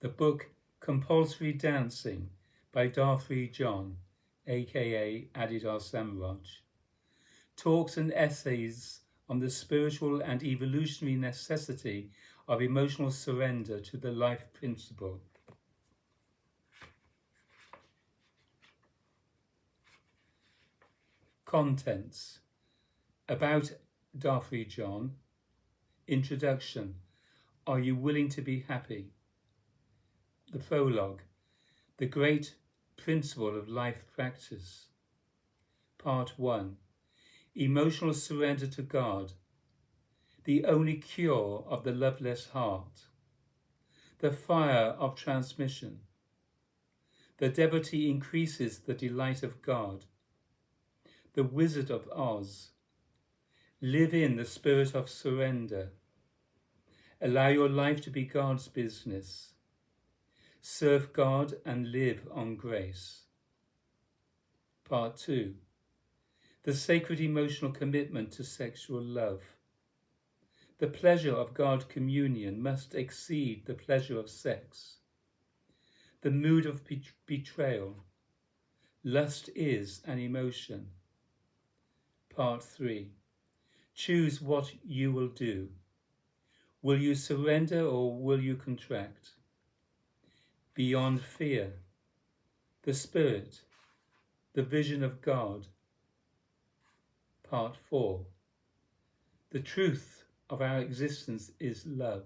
The book Compulsory Dancing by Darfri John, aka Adidar Samraj, talks and essays on the spiritual and evolutionary necessity of emotional surrender to the life principle. Contents: about Darfri John. Introduction: Are you willing to be happy? The prologue: The great principle of life practice. Part 1: Emotional surrender to God, the only cure of the loveless heart. The fire of transmission. The devotee increases the delight of God. The Wizard of Oz. Live in the spirit of surrender. Allow your life to be God's business. Serve God and live on grace. Part 2: The sacred emotional commitment to sexual love. The pleasure of God communion must exceed the pleasure of sex. The mood of betrayal. Lust is an emotion. Part 3: Choose what you will do. Will you surrender or will you contract? Beyond fear. The Spirit. The vision of God. Part 4: The truth of our existence is love.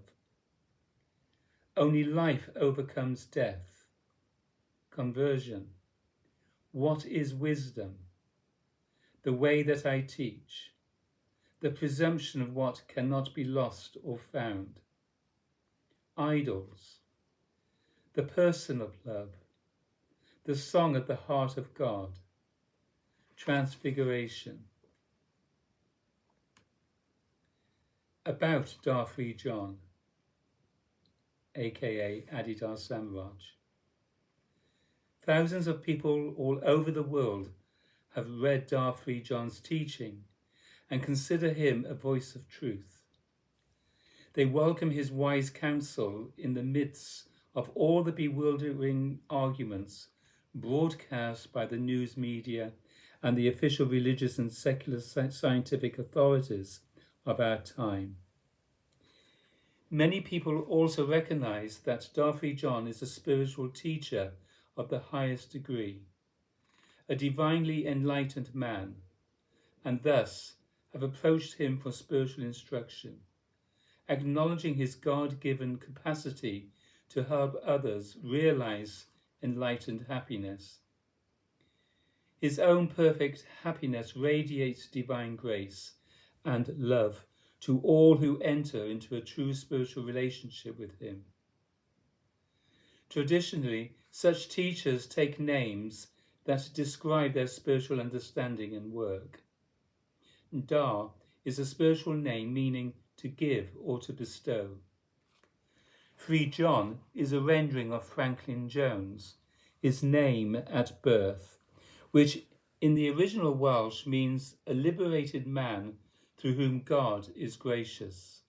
Only life overcomes death. Conversion. What is wisdom? The way that I teach. The presumption of what cannot be lost or found. Idols. The person of love. The song at the heart of God. Transfiguration. About Darfri John, aka Adidar Samraj. Thousands of people all over the world have read Darfri John's teaching and consider him a voice of truth. They welcome his wise counsel in the midst of all the bewildering arguments broadcast by the news media and the official religious and secular scientific authorities of our time. Many people also recognize that Darfri John is a spiritual teacher of the highest degree, a divinely enlightened man, and thus have approached him for spiritual instruction, acknowledging his God-given capacity to help others realize enlightened happiness. His own perfect happiness radiates divine grace and love to all who enter into a true spiritual relationship with him. Traditionally, such teachers take names that describe their spiritual understanding and work. Dar is a spiritual name meaning to give or to bestow. Free John is a rendering of Franklin Jones, his name at birth, which in the original Welsh means a liberated man through whom God is gracious.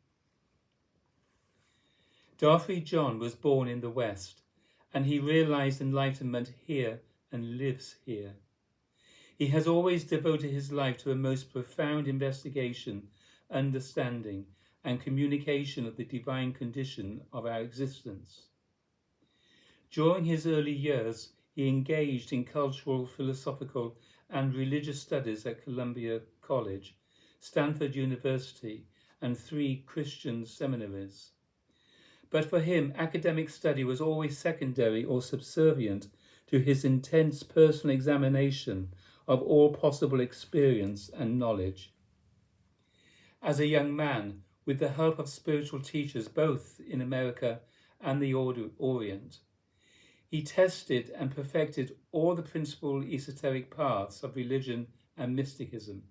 Darfri John was born in the West, and he realized enlightenment here and lives here. He has always devoted his life to a most profound investigation, understanding, and communication of the divine condition of our existence. During his early years, he engaged in cultural, philosophical, and religious studies at Columbia College, Stanford University, and 3 Christian seminaries. But for him, academic study was always secondary or subservient to his intense personal examination of all possible experience and knowledge. As a young man, with the help of spiritual teachers both in America and the Orient, he tested and perfected all the principal esoteric paths of religion and mysticism.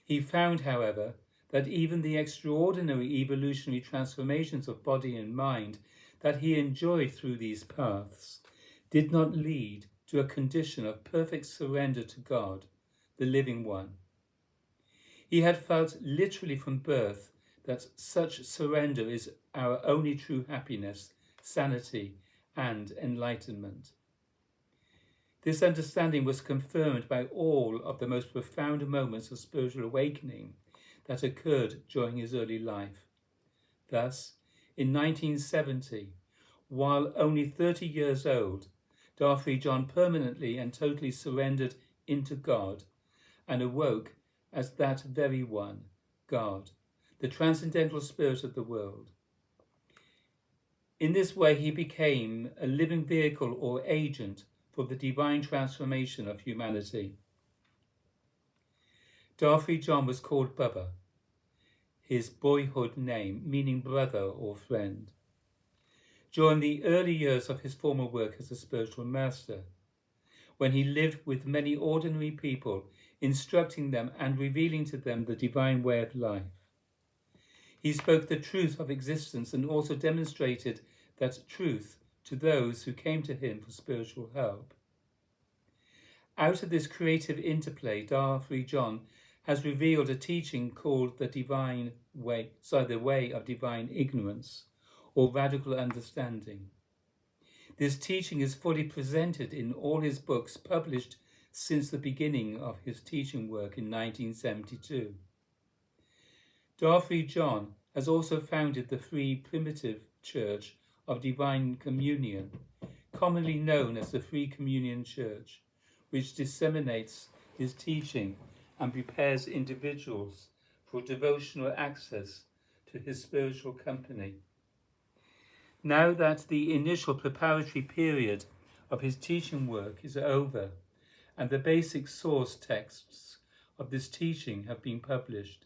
He found, however, that even the extraordinary evolutionary transformations of body and mind that he enjoyed through these paths did not lead to a condition of perfect surrender to God, the living one. He had felt literally from birth that such surrender is our only true happiness, sanity, and enlightenment. This understanding was confirmed by all of the most profound moments of spiritual awakening that occurred during his early life. Thus, in 1970, while only 30 years old, Darfri John permanently and totally surrendered into God and awoke as that very one, God, the transcendental spirit of the world. In this way, he became a living vehicle or agent for the divine transformation of humanity. Darfri John was called Baba, his boyhood name meaning brother or friend. During the early years of his formal work as a spiritual master, when he lived with many ordinary people, instructing them and revealing to them the divine way of life. He spoke the truth of existence and also demonstrated that truth to those who came to him for spiritual help. Out of this creative interplay, Darfri John has revealed a teaching called the way of divine ignorance, or radical understanding. This teaching is fully presented in all his books published since the beginning of his teaching work in 1972. Darfri John has also founded the Free Primitive Church of Divine Communion, commonly known as the Free Communion Church, which disseminates his teaching and prepares individuals for devotional access to his spiritual company. Now that the initial preparatory period of his teaching work is over and the basic source texts of this teaching have been published,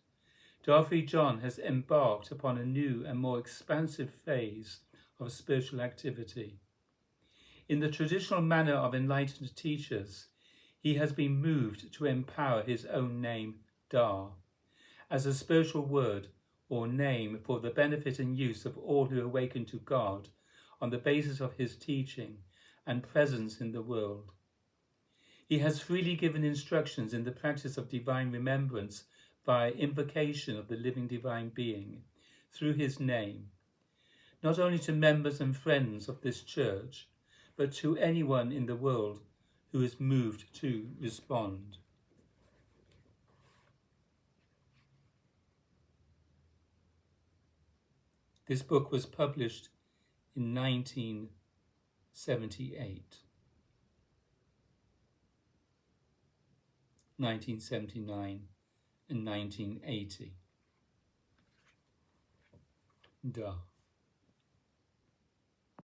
Darfri John has embarked upon a new and more expansive phase of spiritual activity. In the traditional manner of enlightened teachers, he has been moved to empower his own name, Da, as a spiritual word or name for the benefit and use of all who awaken to God on the basis of his teaching and presence in the world. He has freely given instructions in the practice of divine remembrance by invocation of the living divine being through his name, not only to members and friends of this church, but to anyone in the world who is moved to respond. This book was published in 1978, 1979, and 1980. Da.